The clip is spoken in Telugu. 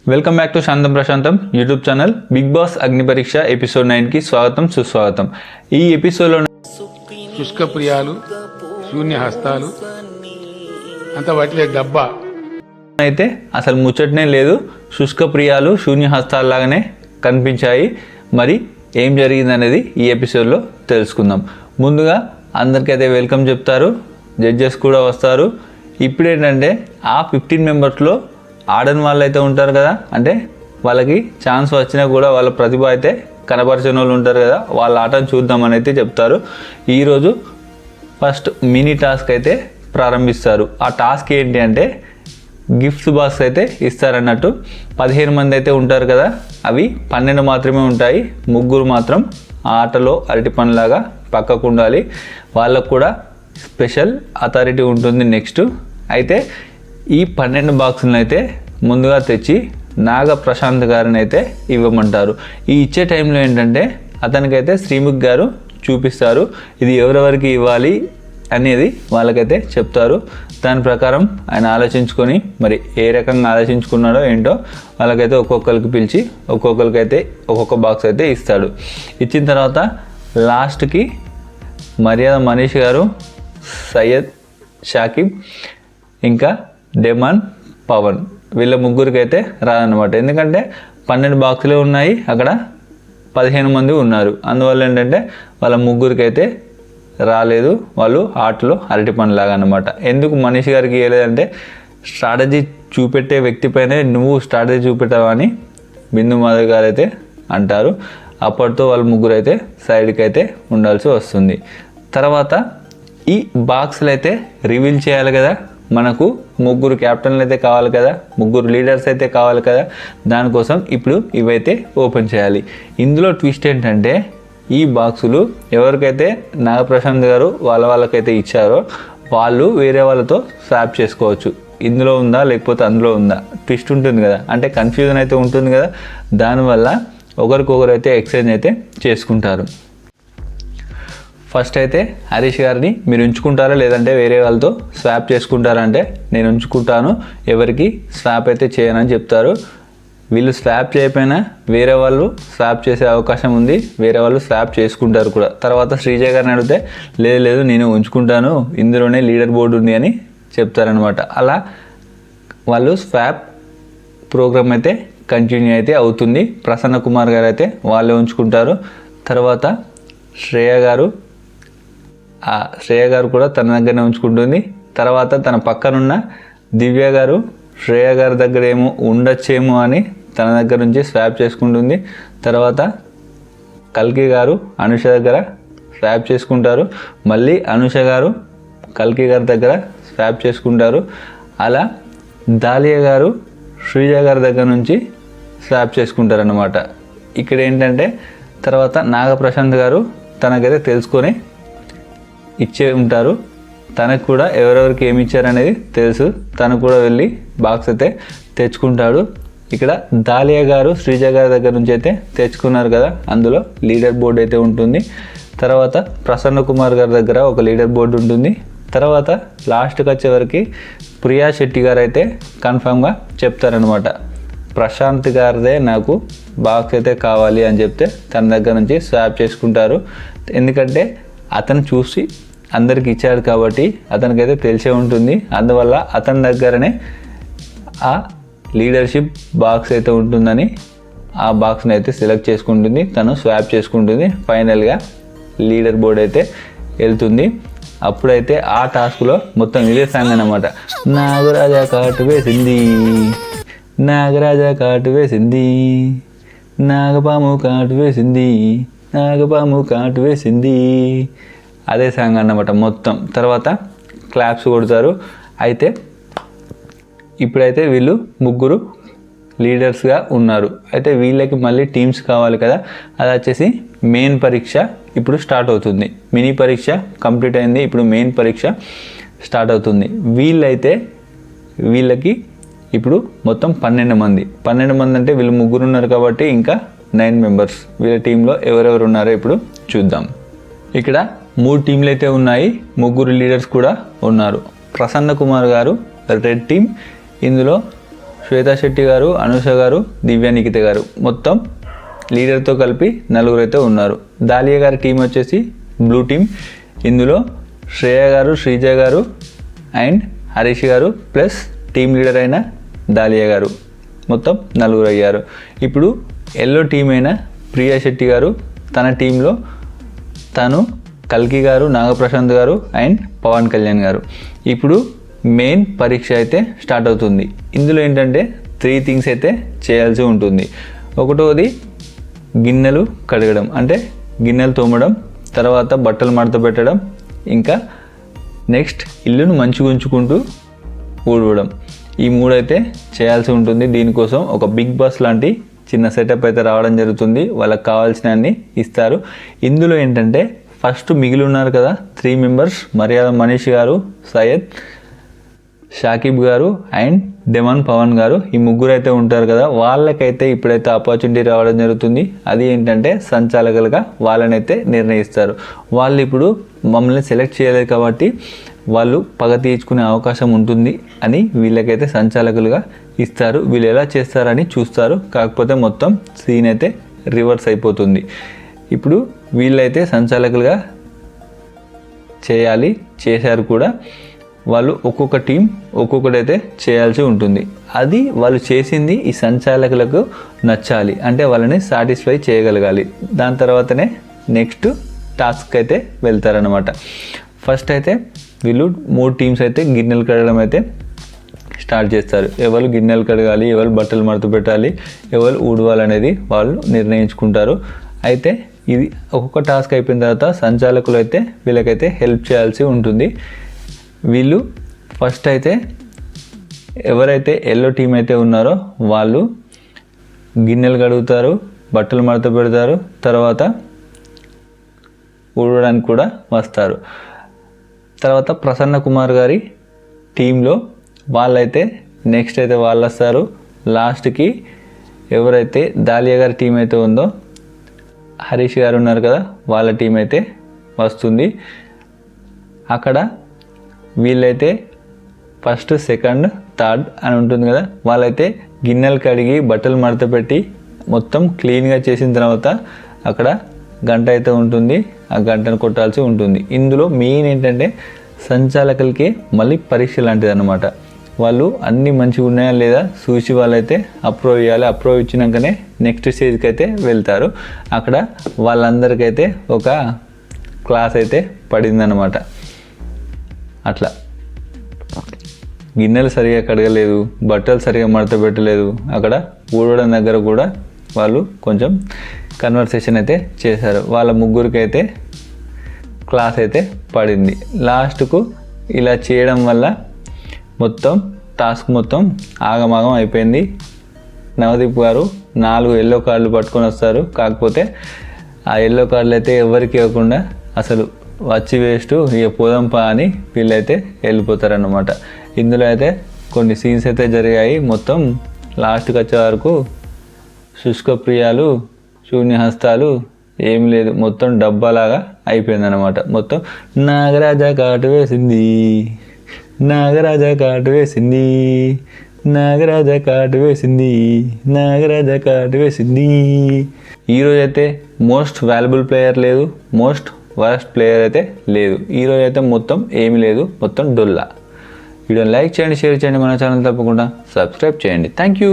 వెల్కమ్ బ్యాక్ టు శాంతం ప్రశాంతం యూట్యూబ్ ఛానల్. బిగ్ బాస్ అగ్ని పరీక్ష ఎపిసోడ్ 9కి స్వాగతం సుస్వాగతం. ఈ ఎపిసోడ్లో శుష్క ప్రియాలు, శూన్య హస్తాలు, అంత వాటిలే డబ్బా అయితే అసలు ముచ్చటనే లేదు. శుష్క ప్రియాలు శూన్య హస్తాల్లాగానే కనిపించాయి. మరి ఏం జరిగిందనేది ఈ ఎపిసోడ్లో తెలుసుకుందాం. ముందుగా అందరికైతే వెల్కమ్ చెప్తారు, జడ్జెస్ కూడా వస్తారు. ఇప్పుడేంటంటే ఆ 15 మెంబర్స్లో ఆడని వాళ్ళు అయితే ఉంటారు కదా, అంటే వాళ్ళకి ఛాన్స్ వచ్చినా కూడా వాళ్ళ ప్రతిభ అయితే కనపరిచిన వాళ్ళు ఉంటారు కదా, వాళ్ళ ఆటను చూద్దామని అయితే చెప్తారు. ఈరోజు ఫస్ట్ మినీ టాస్క్ అయితే ప్రారంభిస్తారు. ఆ టాస్క్ ఏంటి అంటే గిఫ్ట్స్ బాక్స్ అయితే ఇస్తారన్నట్టు. 15 మంది అయితే ఉంటారు కదా, అవి 12 మాత్రమే ఉంటాయి. 3 మాత్రం ఆటలో అరటి పనిలాగా పక్కకు ఉండాలి. వాళ్ళకు కూడా స్పెషల్ అథారిటీ ఉంటుంది నెక్స్ట్. అయితే ఈ 12 బాక్సులను అయితే ముందుగా తెచ్చి నాగ ప్రశాంత్ గారిని అయితే ఇవ్వమంటారు. ఈ ఇచ్చే టైంలో ఏంటంటే అతనికైతే శ్రీముఖ్ గారు చూపిస్తారు, ఇది ఎవరెవరికి ఇవ్వాలి అనేది వాళ్ళకైతే చెప్తారు. దాని ప్రకారం ఆయన ఆలోచించుకొని మరి ఏ రకంగా ఆలోచించుకున్నాడో ఏంటో వాళ్ళకైతే ఒక్కొక్కరికి పిలిచి ఒక్కొక్కరికైతే ఒక్కొక్క బాక్స్ అయితే ఇస్తాడు. ఇచ్చిన తర్వాత లాస్ట్కి మర్యాద మనీష్ గారు, సయ్యద్, షాకిబ్ ఇంకా డెమాన్, పవన్ వీళ్ళ ముగ్గురికి అయితే రాదన్నమాట. ఎందుకంటే 12 బాక్సులే ఉన్నాయి, అక్కడ 15 మంది ఉన్నారు. అందువల్ల ఏంటంటే వాళ్ళ ముగ్గురికి అయితే రాలేదు. వాళ్ళు ఆటలో అరటి పనిలాగా అనమాట. ఎందుకు మనీష్ గారికి ఇవ్వలేదంటే స్ట్రాటజీ చూపెట్టే వ్యక్తిపైనే నువ్వు స్ట్రాటజీ చూపెట్టావని బిందు మాధవ్ గారు అయితే అంటారు. అప్పటితో వాళ్ళ ముగ్గురు అయితే సైడ్కి అయితే ఉండాల్సి వస్తుంది. తర్వాత ఈ బాక్సులు అయితే రివీల్ చేయాలి కదా, మనకు 3 క్యాప్టెన్లు అయితే కావాలి కదా, 3 లీడర్స్ అయితే కావాలి కదా. దానికోసం ఇప్పుడు ఇవైతే ఓపెన్ చేయాలి. ఇందులో ట్విస్ట్ ఏంటంటే ఈ బాక్సులు ఎవరికైతే నాగప్రశాంత్ గారు వాళ్ళకైతే ఇచ్చారో వాళ్ళు వేరే వాళ్ళతో స్వాప్ చేసుకోవచ్చు. ఇందులో ఉందా లేకపోతే అందులో ఉందా ట్విస్ట్ ఉంటుంది కదా, అంటే కన్ఫ్యూజన్ అయితే ఉంటుంది కదా. దానివల్ల ఒకరికొకరు అయితే ఎక్స్చేంజ్ అయితే చేసుకుంటారు. ఫస్ట్ అయితే హరీష్ గారిని మీరు ఉంచుకుంటారా లేదంటే వేరే వాళ్ళతో స్వాప్ చేసుకుంటారా అంటే నేను ఉంచుకుంటాను, ఎవరికి స్వాప్ అయితే చేయనని చెప్తారు. వీళ్ళు స్వాప్ చేయకపోయినా వేరే వాళ్ళు స్వాప్ చేసే అవకాశం ఉంది, వేరే వాళ్ళు స్వాప్ చేసుకుంటారు కూడా. తర్వాత శ్రీజ గారిని అడిగితే లేదు నేను ఉంచుకుంటాను, ఇందులోనే లీడర్ బోర్డు ఉంది అని చెప్తారనమాట. అలా వాళ్ళు స్వాప్ ప్రోగ్రామ్ అయితే కంటిన్యూ అయితే అవుతుంది. ప్రసన్న కుమార్ గారు అయితే వాళ్ళే ఉంచుకుంటారు. తర్వాత శ్రేయ గారు కూడా తన దగ్గరనే ఉంచుకుంటుంది. తర్వాత తన పక్కనున్న దివ్య గారు శ్రేయ గారి దగ్గర ఏమో ఉండొచ్చేమో అని తన దగ్గర నుంచి స్వాప్ చేసుకుంటుంది. తర్వాత కల్కి గారు అనుష దగ్గర స్వాప్ చేసుకుంటారు. మళ్ళీ అనుష గారు కల్కి గారి దగ్గర స్వాప్ చేసుకుంటారు. అలా దాలియా గారు శ్రీజ గారి దగ్గర నుంచి స్వాప్ చేసుకుంటారన్నమాట. ఇక్కడ ఏంటంటే తర్వాత నాగప్రశాంత్ గారు తనకైతే తెలుసుకొని ఇచ్చే ఉంటారు. తనకు కూడా ఎవరెవరికి ఏమి ఇచ్చారనేది తెలుసు, తను కూడా వెళ్ళి బాక్స్ అయితే తెచ్చుకుంటాడు. ఇక్కడ దాలియా గారు శ్రీజ గారి దగ్గర నుంచి అయితే తెచ్చుకున్నారు కదా, అందులో లీడర్ బోర్డు అయితే ఉంటుంది. తర్వాత ప్రసన్న కుమార్ గారి దగ్గర ఒక లీడర్ బోర్డు ఉంటుంది. తర్వాత లాస్ట్కి వచ్చేవరకు ప్రియా శెట్టి గారు అయితే కన్ఫామ్గా చెప్తారనమాట, ప్రశాంత్ గారిదే నాకు బాక్స్ అయితే కావాలి అని చెప్తే తన దగ్గర నుంచి స్వాప్ చేసుకుంటారు. ఎందుకంటే అతను చూసి అందరికి ఇచ్చాడు కాబట్టి అతనికైతే తెలిసే ఉంటుంది. అందువల్ల అతని దగ్గరనే ఆ లీడర్షిప్ బాక్స్ అయితే ఉంటుందని ఆ బాక్స్ని అయితే సెలెక్ట్ చేసుకుంటుంది, తను స్వాప్ చేసుకుంటుంది. ఫైనల్గా లీడర్ బోర్డ్ అయితే వెళ్తుంది. అప్పుడైతే ఆ టాస్క్లో మొత్తం ఇదే సాంగ్ అన్నమాట. నాగరాజా కాటు వేసింది, నాగరాజా కాటు వేసింది, నాగపాము కాటు వేసింది, నాగపాము కాటు వేసింది, అదే సాంగ్ అన్నమాట మొత్తం. తర్వాత క్లాప్స్ కొడతారు. అయితే ఇప్పుడైతే వీళ్ళు 3 లీడర్స్గా ఉన్నారు. అయితే వీళ్ళకి మళ్ళీ టీమ్స్ కావాలి కదా, అది వచ్చేసి మెయిన్ పరీక్ష ఇప్పుడు స్టార్ట్ అవుతుంది. మినీ పరీక్ష కంప్లీట్ అయింది, ఇప్పుడు మెయిన్ పరీక్ష స్టార్ట్ అవుతుంది. వీళ్ళకి ఇప్పుడు మొత్తం 12 మంది అంటే వీళ్ళు 3 ఉన్నారు కాబట్టి ఇంకా 9 మెంబర్స్. వీళ్ళ టీంలో ఎవరెవరు ఉన్నారో ఇప్పుడు చూద్దాం. ఇక్కడ 3 టీంలు అయితే ఉన్నాయి, 3 లీడర్స్ కూడా ఉన్నారు. ప్రసన్న కుమార్ గారు రెడ్ టీం, ఇందులో శ్వేతా శెట్టి గారు, అనూష గారు, దివ్య నిఖిత గారు మొత్తం లీడర్తో కలిపి 4 అయితే ఉన్నారు. దాలియా గారి టీం వచ్చేసి బ్లూ టీం, ఇందులో శ్రేయ గారు, శ్రీజ గారు అండ్ హరీష్ గారు ప్లస్ టీం లీడర్ అయిన దాలియా గారు మొత్తం 4 అయ్యారు. ఇప్పుడు ఎల్లో టీం అయిన ప్రియా శెట్టి గారు తన టీంలో తను, కల్కి గారు, నాగప్రశాంత్ గారు అండ్ పవన్ కళ్యాణ్ గారు. ఇప్పుడు మెయిన్ పరీక్ష అయితే స్టార్ట్ అవుతుంది. ఇందులో ఏంటంటే 3 థింగ్స్ అయితే చేయాల్సి ఉంటుంది. ఒకటోది గిన్నెలు కడగడం, అంటే గిన్నెలు తోమడం, తర్వాత బట్టలు మడత పెట్టడం, ఇంకా నెక్స్ట్ ఇల్లును మంచిగా ఉంచుకుంటూ ఊడవడం. ఈ 3 అయితే చేయాల్సి ఉంటుంది. దీనికోసం ఒక బిగ్ బాస్ లాంటి చిన్న సెటప్ అయితే రావడం జరుగుతుంది. వాళ్ళకి కావాల్సిన అన్ని ఇస్తారు. ఇందులో ఏంటంటే ఫస్ట్ మిగిలి ఉన్నారు కదా 3 మెంబర్స్, మర్యాద మనీష్ గారు, సయ్యద్, షాకిబ్ గారు అండ్ డెమన్ పవన్ గారు, ఈ 3 అయితే ఉంటారు కదా, వాళ్ళకైతే ఇప్పుడైతే ఆపర్చునిటీ రావడం జరుగుతుంది. అది ఏంటంటే సంచాలకులుగా వాళ్ళనైతే నిర్ణయిస్తారు. వాళ్ళు ఇప్పుడు మమ్మల్ని సెలెక్ట్ చేయలేదు కాబట్టి వాళ్ళు పగ తీర్చుకునే అవకాశం ఉంటుంది అని వీళ్ళకైతే సంచాలకులుగా ఇస్తారు. వీళ్ళు ఎలా చేస్తారని చూస్తారు. కాకపోతే మొత్తం సీన్ అయితే రివర్స్ అయిపోతుంది. ఇప్పుడు వీళ్ళైతే సంచాలకులుగా చేశారు కూడా. వాళ్ళు ఒక్కొక్క టీం ఒక్కొక్కటైతే చేయాల్సి ఉంటుంది. అది వాళ్ళు చేసింది ఈ సంచాలకులకు నచ్చాలి, అంటే వాళ్ళని సాటిస్ఫై చేయగలగాలి. దాని తర్వాతనే నెక్స్ట్ టాస్క్ అయితే వెళ్తారనమాట. ఫస్ట్ అయితే వీళ్ళు 3 టీమ్స్ అయితే గిన్నెలు కడగడం అయితే స్టార్ట్ చేస్తారు. ఎవరు గిన్నెలు కడగాలి, ఎవరు బట్టలు మడత పెట్టాలి, ఎవరు ఊడవాలనేది వాళ్ళు నిర్ణయించుకుంటారు. అయితే ఇది ఒక్కొక్క టాస్క్ అయిపోయిన తర్వాత సంచాలకులు అయితే వీళ్ళకైతే హెల్ప్ చేయాల్సి ఉంటుంది. వీళ్ళు ఫస్ట్ అయితే ఎవరైతే ఎల్లో టీం అయితే ఉన్నారో వాళ్ళు గిన్నెలు కడుగుతారు, బట్టలు మడత పెడతారు, తర్వాత ఊడడానికి కూడా వస్తారు. తర్వాత ప్రసన్న కుమార్ గారి టీంలో వాళ్ళైతే నెక్స్ట్ అయితే వాళ్ళు వస్తారు. లాస్ట్కి ఎవరైతే దాలియా గారి టీం అయితే ఉందో హరీష్ గారు ఉన్నారు కదా, వాళ్ళ టీం అయితే వస్తుంది. అక్కడ వీళ్ళైతే ఫస్ట్, సెకండ్, థర్డ్ అని ఉంటుంది కదా, వాళ్ళైతే గిన్నెలు కడిగి బట్టలు మడత పెట్టి మొత్తం క్లీన్గా చేసిన తర్వాత అక్కడ గంట అయితే ఉంటుంది. ఆ గంటను కొట్టాల్సి ఉంటుంది. ఇందులో మెయిన్ ఏంటంటే సంచాలకులకి మళ్ళీ పరీక్ష లాంటిది అన్నమాట. వాళ్ళు అన్నీ మంచిగా ఉన్నాయా లేదా చూసి వాళ్ళైతే అప్రూవ్ చేయాలి. అప్రూవ్ ఇచ్చినాకనే నెక్స్ట్ స్టేజ్కి అయితే వెళ్తారు. అక్కడ వాళ్ళందరికైతే ఒక క్లాస్ అయితే పడిందన్నమాట. అట్లా గిన్నెలు సరిగా కడగలేదు, బట్టలు సరిగా మడత పెట్టలేదు, అక్కడ ఊడడం దగ్గర కూడా వాళ్ళు కొంచెం కన్వర్సేషన్ అయితే చేశారు. వాళ్ళ 3 అయితే క్లాస్ అయితే పడింది. లాస్ట్కు ఇలా చేయడం వల్ల మొత్తం టాస్క్ మొత్తం ఆగమాగం అయిపోయింది. నవదీప్ గారు 4 ఎల్లో కార్డులు పట్టుకొని వస్తారు. కాకపోతే ఆ ఎల్లో కార్డులు అయితే ఎవరికి ఇవ్వకుండా అసలు వచ్చి వేస్ట్, ఇక పోదంపా అని వీళ్ళైతే వెళ్ళిపోతారన్నమాట. ఇందులో అయితే కొన్ని సీన్స్ అయితే జరిగాయి. మొత్తం లాస్ట్కి వచ్చే వరకు శుష్క ప్రియాలు, శూన్యహస్తాలు ఏమి లేదు, మొత్తం డబ్బాలాగా అయిపోయిందన్నమాట. మొత్తం నాగరాజ కాటు వేసింది, నాగరాజ కాటు వేసింది, నాగరాజ కాటు వేసింది, నాగరాజ కాటు వేసింది. ఈరోజు అయితే మోస్ట్ వాల్యుబుల్ ప్లేయర్ లేదు, మోస్ట్ వర్స్ట్ ప్లేయర్ అయితే లేదు. ఈరోజు అయితే మొత్తం ఏమీ లేదు, మొత్తం డొల్లా. వీడియోని లైక్ చేయండి, షేర్ చేయండి, మన ఛానల్ తప్పకుండా సబ్స్క్రైబ్ చేయండి. Thank you.